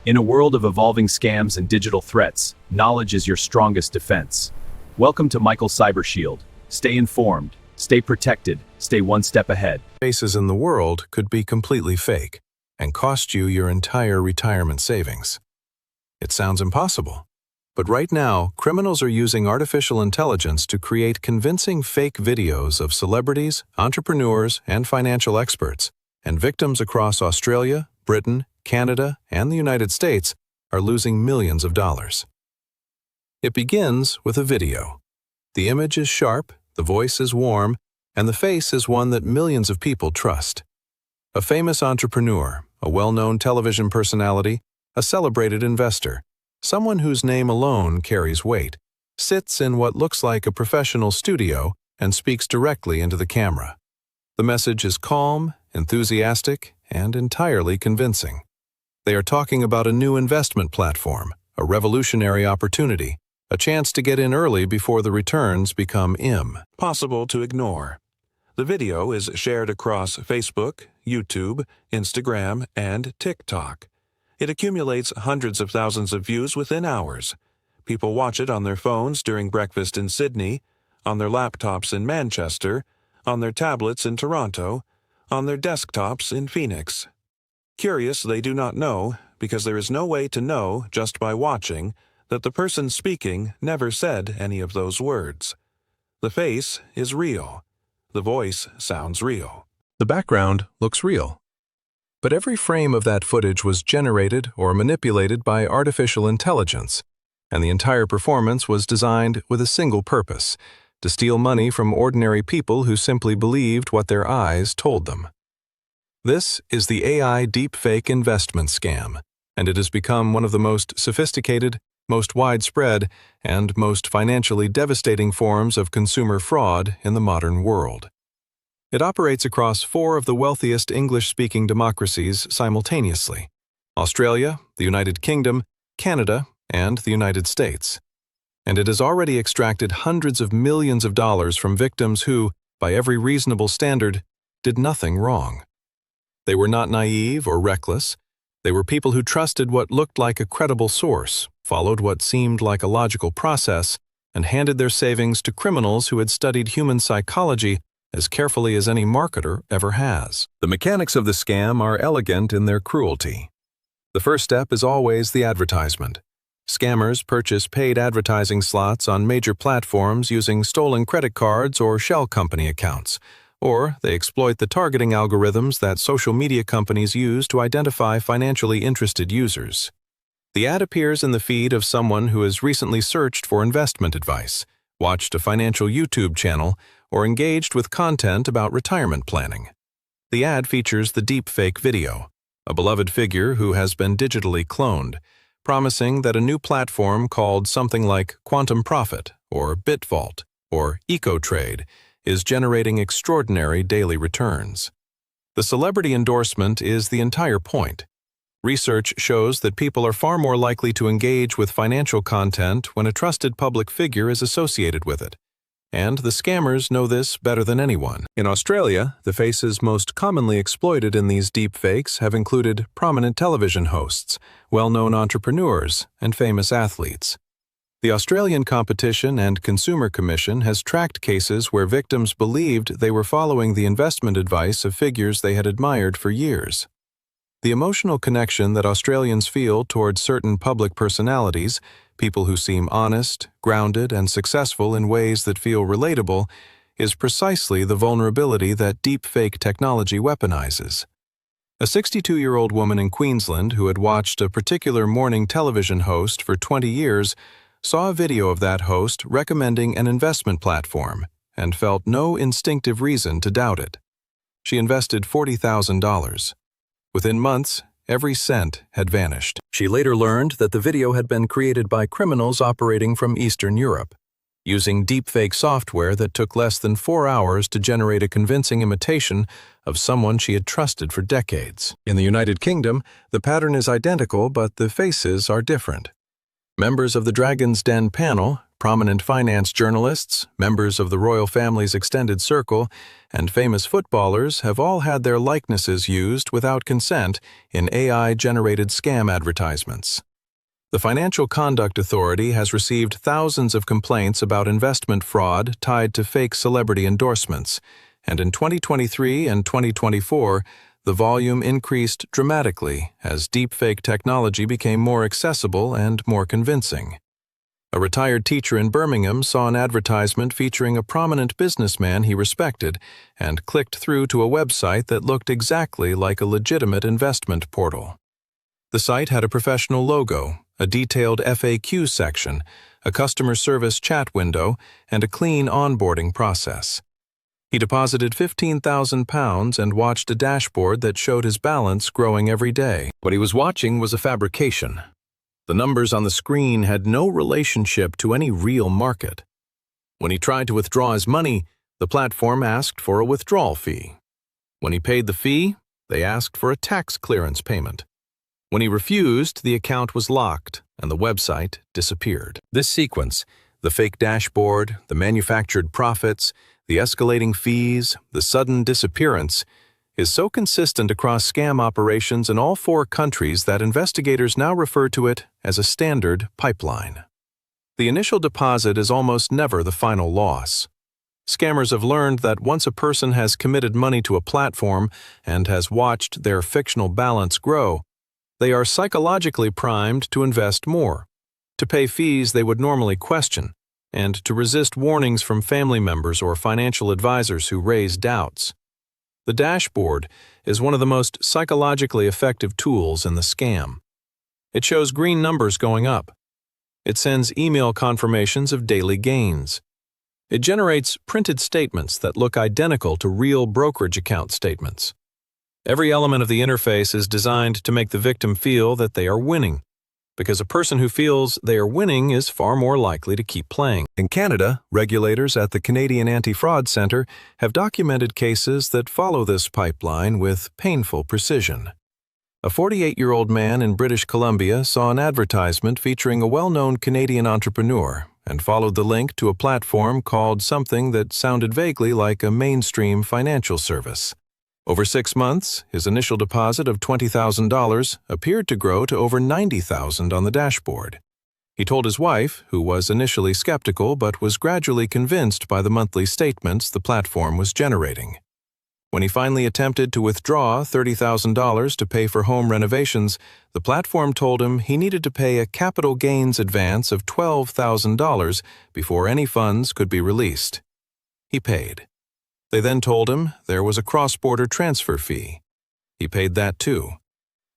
In a world of evolving scams and digital threats, knowledge is your strongest defense. Welcome to Michael's Cyber Shield. Stay informed, stay protected, stay one step ahead. Faces in the world could be completely fake and cost you your entire retirement savings. It sounds impossible, but right now, criminals are using artificial intelligence to create convincing fake videos of celebrities, entrepreneurs, and financial experts, and victims across Australia, Britain, Canada, and the United States are losing millions of dollars. It begins with a video. The image is sharp, the voice is warm, and the face is one that millions of people trust. A famous entrepreneur, a well-known television personality, a celebrated investor, someone whose name alone carries weight, sits in what looks like a professional studio and speaks directly into the camera. The message is calm, enthusiastic, and entirely convincing. They are talking about a new investment platform, a revolutionary opportunity, a chance to get in early before the returns become impossible to ignore. The video is shared across Facebook, YouTube, Instagram, and TikTok. It accumulates hundreds of thousands of views within hours. People watch it on their phones during breakfast in Sydney, on their laptops in Manchester, on their tablets in Toronto, on their desktops in Phoenix. Curious they do not know, because there is no way to know just by watching, that the person speaking never said any of those words. The face is real. The voice sounds real. The background looks real. But every frame of that footage was generated or manipulated by artificial intelligence, and the entire performance was designed with a single purpose: to steal money from ordinary people who simply believed what their eyes told them. This is the AI deepfake investment scam, and it has become one of the most sophisticated, most widespread, and most financially devastating forms of consumer fraud in the modern world. It operates across 4 of the wealthiest English-speaking democracies simultaneously: Australia, the United Kingdom, Canada, and the United States. And it has already extracted hundreds of millions of dollars from victims who, by every reasonable standard, did nothing wrong. They were not naive or reckless. They were people who trusted what looked like a credible source, followed what seemed like a logical process, and handed their savings to criminals who had studied human psychology as carefully as any marketer ever has. The mechanics of the scam are elegant in their cruelty. The first step is always the advertisement. Scammers purchase paid advertising slots on major platforms using stolen credit cards or shell company accounts, or they exploit the targeting algorithms that social media companies use to identify financially interested users. The ad appears in the feed of someone who has recently searched for investment advice, watched a financial YouTube channel, or engaged with content about retirement planning. The ad features the deepfake video, a beloved figure who has been digitally cloned, promising that a new platform called something like Quantum Profit, or BitVault, or EcoTrade is generating extraordinary daily returns. The celebrity endorsement is the entire point. Research shows that people are far more likely to engage with financial content when a trusted public figure is associated with it. And the scammers know this better than anyone. In Australia, the faces most commonly exploited in these deepfakes have included prominent television hosts, well-known entrepreneurs, and famous athletes. The Australian Competition and Consumer Commission has tracked cases where victims believed they were following the investment advice of figures they had admired for years. The emotional connection that Australians feel towards certain public personalities, people who seem honest, grounded, and successful in ways that feel relatable, is precisely the vulnerability that deepfake technology weaponizes. A 62-year-old woman in Queensland who had watched a particular morning television host for 20 years saw a video of that host recommending an investment platform and felt no instinctive reason to doubt it. She invested $40,000. Within months, every cent had vanished. She later learned that the video had been created by criminals operating from Eastern Europe, using deepfake software that took less than 4 hours to generate a convincing imitation of someone she had trusted for decades. In the United Kingdom, the pattern is identical, but the faces are different. Members of the Dragon's Den panel, Prominent finance journalists, members of the royal family's extended circle, and famous footballers have all had their likenesses used without consent in AI-generated scam advertisements. The Financial Conduct Authority has received thousands of complaints about investment fraud tied to fake celebrity endorsements, and in 2023 and 2024, the volume increased dramatically as deepfake technology became more accessible and more convincing. A retired teacher in Birmingham saw an advertisement featuring a prominent businessman he respected and clicked through to a website that looked exactly like a legitimate investment portal. The site had a professional logo, a detailed FAQ section, a customer service chat window, and a clean onboarding process. He deposited £15,000 and watched a dashboard that showed his balance growing every day. What he was watching was a fabrication. The numbers on the screen had no relationship to any real market. When he tried to withdraw his money, the platform asked for a withdrawal fee. When he paid the fee, they asked for a tax clearance payment. When he refused, the account was locked and the website disappeared. This sequence, the fake dashboard, the manufactured profits, the escalating fees, the sudden disappearance, is so consistent across scam operations in all 4 countries that investigators now refer to it as a standard pipeline. The initial deposit is almost never the final loss. Scammers have learned that once a person has committed money to a platform and has watched their fictional balance grow, they are psychologically primed to invest more, to pay fees they would normally question, and to resist warnings from family members or financial advisors who raise doubts. The dashboard is one of the most psychologically effective tools in the scam. It shows green numbers going up. It sends email confirmations of daily gains. It generates printed statements that look identical to real brokerage account statements. Every element of the interface is designed to make the victim feel that they are winning, because a person who feels they are winning is far more likely to keep playing. In Canada, regulators at the Canadian Anti-Fraud Centre have documented cases that follow this pipeline with painful precision. A 48-year-old man in British Columbia saw an advertisement featuring a well-known Canadian entrepreneur and followed the link to a platform called something that sounded vaguely like a mainstream financial service. Over 6 months, his initial deposit of $20,000 appeared to grow to over $90,000 on the dashboard. He told his wife, who was initially skeptical but was gradually convinced by the monthly statements the platform was generating. When he finally attempted to withdraw $30,000 to pay for home renovations, the platform told him he needed to pay a capital gains advance of $12,000 before any funds could be released. He paid. They then told him there was a cross-border transfer fee. He paid that too.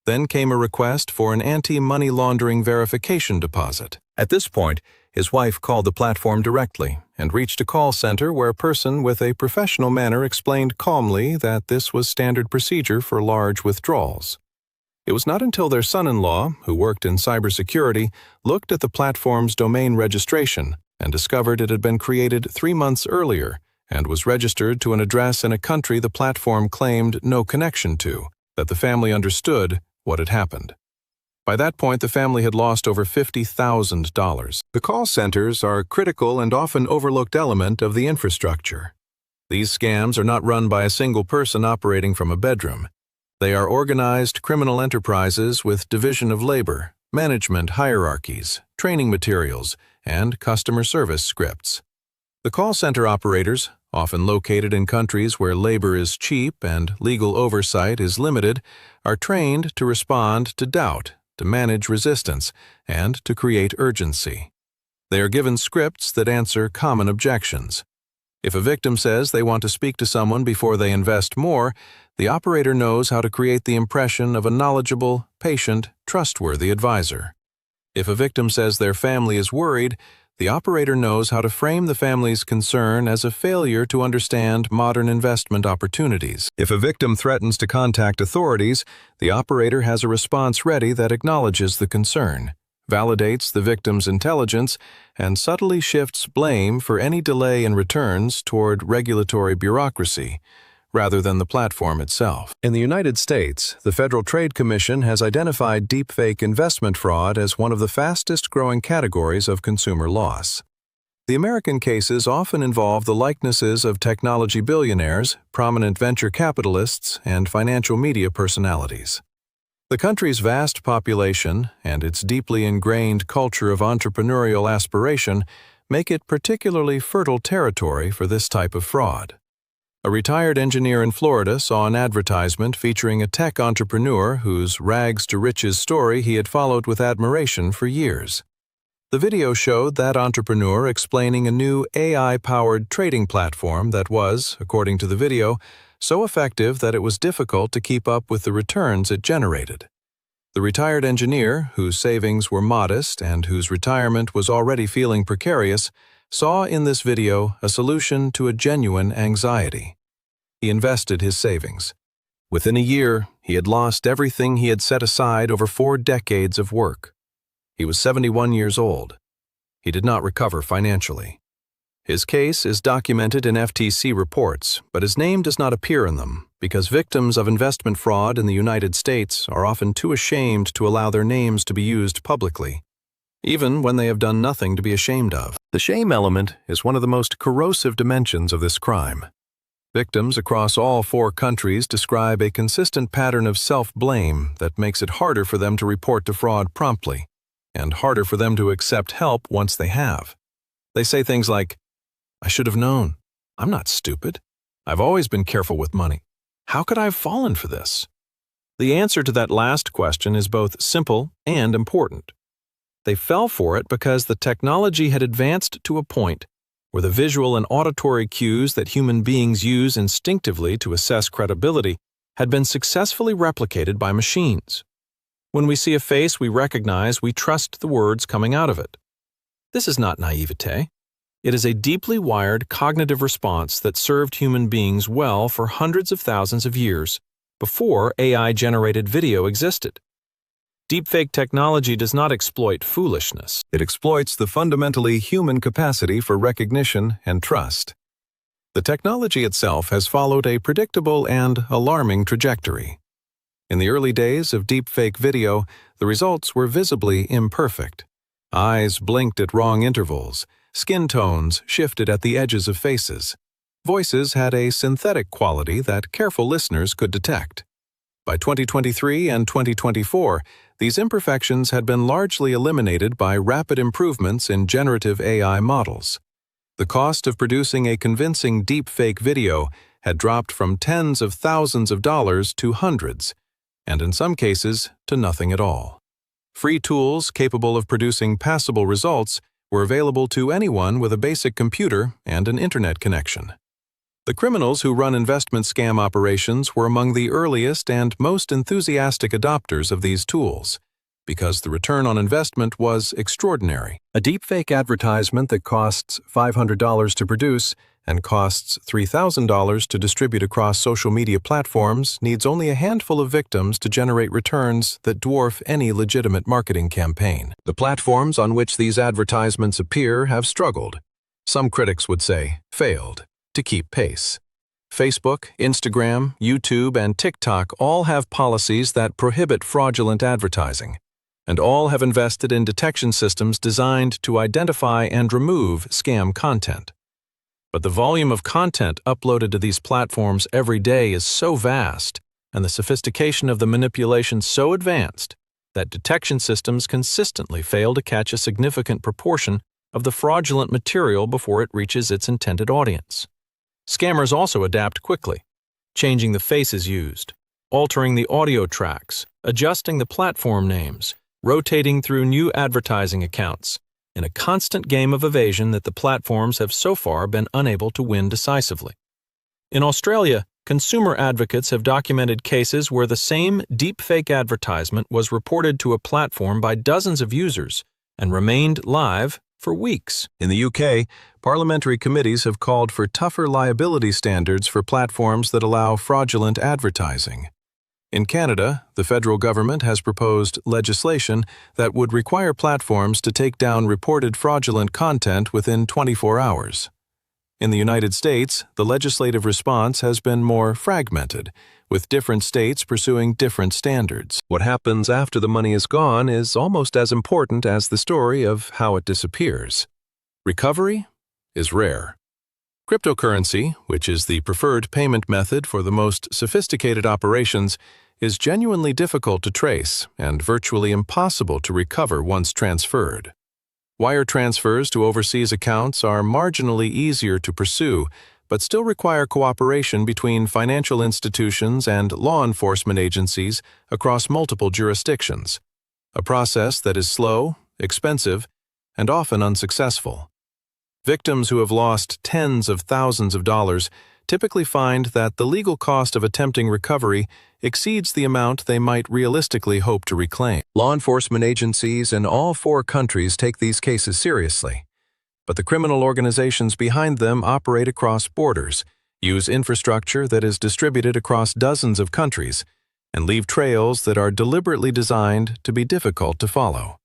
Then came a request for an anti-money laundering verification deposit. At this point, his wife called the platform directly and reached a call center where a person with a professional manner explained calmly that this was standard procedure for large withdrawals. It was not until their son-in-law, who worked in cybersecurity, looked at the platform's domain registration and discovered it had been created 3 months earlier and was registered to an address in a country the platform claimed no connection to, that the family understood what had happened. By that point, the family had lost over $50,000. The call centers are a critical and often overlooked element of the infrastructure. These scams are not run by a single person operating from a bedroom. They are organized criminal enterprises with division of labor, management hierarchies, training materials, and customer service scripts. The call center operators, often located in countries where labor is cheap and legal oversight is limited, are trained to respond to doubt, to manage resistance, and to create urgency. They are given scripts that answer common objections. If a victim says they want to speak to someone before they invest more, the operator knows how to create the impression of a knowledgeable, patient, trustworthy advisor. If a victim says their family is worried, the operator knows how to frame the family's concern as a failure to understand modern investment opportunities. If a victim threatens to contact authorities, the operator has a response ready that acknowledges the concern, validates the victim's intelligence, and subtly shifts blame for any delay in returns toward regulatory bureaucracy, rather than the platform itself. In the United States, the Federal Trade Commission has identified deepfake investment fraud as one of the fastest-growing categories of consumer loss. The American cases often involve the likenesses of technology billionaires, prominent venture capitalists, and financial media personalities. The country's vast population and its deeply ingrained culture of entrepreneurial aspiration make it particularly fertile territory for this type of fraud. A retired engineer in Florida saw an advertisement featuring a tech entrepreneur whose rags-to-riches story he had followed with admiration for years. The video showed that entrepreneur explaining a new AI-powered trading platform that was, according to the video, so effective that it was difficult to keep up with the returns it generated. The retired engineer, whose savings were modest and whose retirement was already feeling precarious, saw in this video a solution to a genuine anxiety. He invested his savings. Within a year, he had lost everything he had set aside over 4 decades of work. He was 71 years old. He did not recover financially. His case is documented in FTC reports, but his name does not appear in them because victims of investment fraud in the United States are often too ashamed to allow their names to be used publicly, even when they have done nothing to be ashamed of. The shame element is one of the most corrosive dimensions of this crime. Victims across all 4 countries describe a consistent pattern of self-blame that makes it harder for them to report to fraud promptly, and harder for them to accept help once they have. They say things like, "I should have known. I'm not stupid. I've always been careful with money. How could I have fallen for this?" The answer to that last question is both simple and important. They fell for it because the technology had advanced to a point where the visual and auditory cues that human beings use instinctively to assess credibility had been successfully replicated by machines. When we see a face we recognize, we trust the words coming out of it. This is not naivete. It is a deeply wired cognitive response that served human beings well for hundreds of thousands of years, before AI-generated video existed. Deepfake technology does not exploit foolishness. It exploits the fundamentally human capacity for recognition and trust. The technology itself has followed a predictable and alarming trajectory. In the early days of deepfake video, the results were visibly imperfect. Eyes blinked at wrong intervals, skin tones shifted at the edges of faces. Voices had a synthetic quality that careful listeners could detect. By 2023 and 2024, these imperfections had been largely eliminated by rapid improvements in generative AI models. The cost of producing a convincing deepfake video had dropped from tens of thousands of dollars to hundreds, and in some cases, to nothing at all. Free tools capable of producing passable results were available to anyone with a basic computer and an internet connection. The criminals who run investment scam operations were among the earliest and most enthusiastic adopters of these tools, because the return on investment was extraordinary. A deepfake advertisement that costs $500 to produce and costs $3,000 to distribute across social media platforms needs only a handful of victims to generate returns that dwarf any legitimate marketing campaign. The platforms on which these advertisements appear have struggled. Some critics would say, failed, to keep pace. Facebook, Instagram, YouTube, and TikTok all have policies that prohibit fraudulent advertising, and all have invested in detection systems designed to identify and remove scam content. But the volume of content uploaded to these platforms every day is so vast, and the sophistication of the manipulation so advanced, that detection systems consistently fail to catch a significant proportion of the fraudulent material before it reaches its intended audience. Scammers also adapt quickly, changing the faces used, altering the audio tracks, adjusting the platform names, rotating through new advertising accounts, in a constant game of evasion that the platforms have so far been unable to win decisively. In Australia, consumer advocates have documented cases where the same deepfake advertisement was reported to a platform by dozens of users and remained live for weeks. In the UK, parliamentary committees have called for tougher liability standards for platforms that allow fraudulent advertising. In Canada, the federal government has proposed legislation that would require platforms to take down reported fraudulent content within 24 hours. In the United States, the legislative response has been more fragmented, with different states pursuing different standards. What happens after the money is gone is almost as important as the story of how it disappears. Recovery is rare. Cryptocurrency, which is the preferred payment method for the most sophisticated operations, is genuinely difficult to trace and virtually impossible to recover once transferred. Wire transfers to overseas accounts are marginally easier to pursue, but still require cooperation between financial institutions and law enforcement agencies across multiple jurisdictions, a process that is slow, expensive, and often unsuccessful. Victims who have lost tens of thousands of dollars typically find that the legal cost of attempting recovery exceeds the amount they might realistically hope to reclaim. Law enforcement agencies in all 4 countries take these cases seriously, but the criminal organizations behind them operate across borders, use infrastructure that is distributed across dozens of countries, and leave trails that are deliberately designed to be difficult to follow.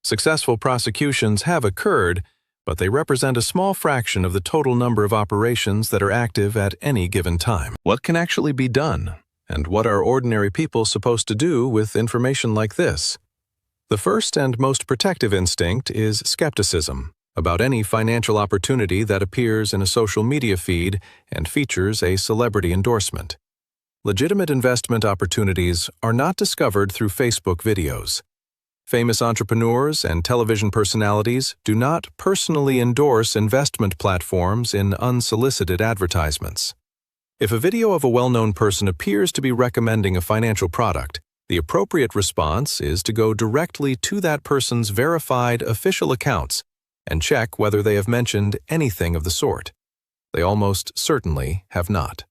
Successful prosecutions have occurred, but they represent a small fraction of the total number of operations that are active at any given time. What can actually be done, and what are ordinary people supposed to do with information like this? The first and most protective instinct is skepticism about any financial opportunity that appears in a social media feed and features a celebrity endorsement. Legitimate investment opportunities are not discovered through Facebook videos. Famous entrepreneurs and television personalities do not personally endorse investment platforms in unsolicited advertisements. If a video of a well-known person appears to be recommending a financial product, the appropriate response is to go directly to that person's verified official accounts and check whether they have mentioned anything of the sort. They almost certainly have not.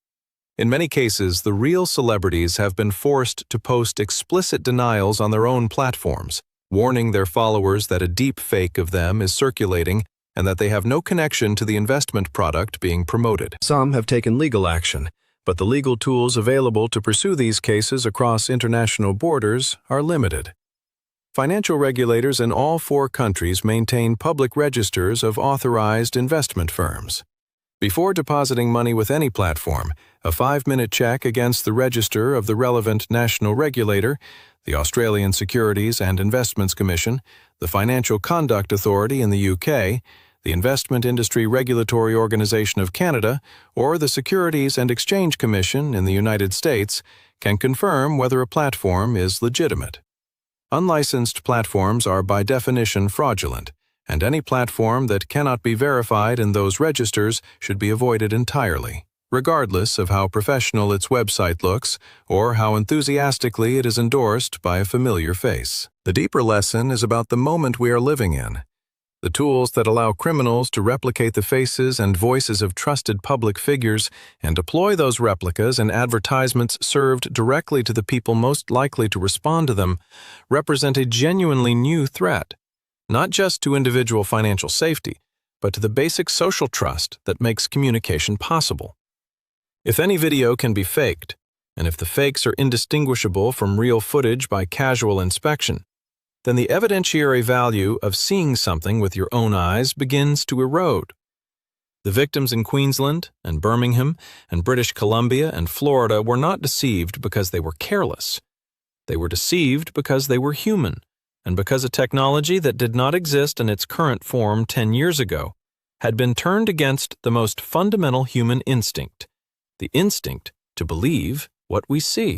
In many cases, the real celebrities have been forced to post explicit denials on their own platforms, warning their followers that a deep fake of them is circulating and that they have no connection to the investment product being promoted. Some have taken legal action, but the legal tools available to pursue these cases across international borders are limited. Financial regulators in all 4 countries maintain public registers of authorized investment firms. Before depositing money with any platform, a 5-minute check against the register of the relevant national regulator, the Australian Securities and Investments Commission, the Financial Conduct Authority in the UK, the Investment Industry Regulatory Organization of Canada, or the Securities and Exchange Commission in the United States, can confirm whether a platform is legitimate. Unlicensed platforms are by definition fraudulent, and any platform that cannot be verified in those registers should be avoided entirely, regardless of how professional its website looks or how enthusiastically it is endorsed by a familiar face. The deeper lesson is about the moment we are living in. The tools that allow criminals to replicate the faces and voices of trusted public figures and deploy those replicas in advertisements served directly to the people most likely to respond to them represent a genuinely new threat, not just to individual financial safety, but to the basic social trust that makes communication possible. If any video can be faked, and if the fakes are indistinguishable from real footage by casual inspection, then the evidentiary value of seeing something with your own eyes begins to erode. The victims in Queensland and Birmingham and British Columbia and Florida were not deceived because they were careless. They were deceived because they were human, and because a technology that did not exist in its current form 10 years ago had been turned against the most fundamental human instinct, the instinct to believe what we see.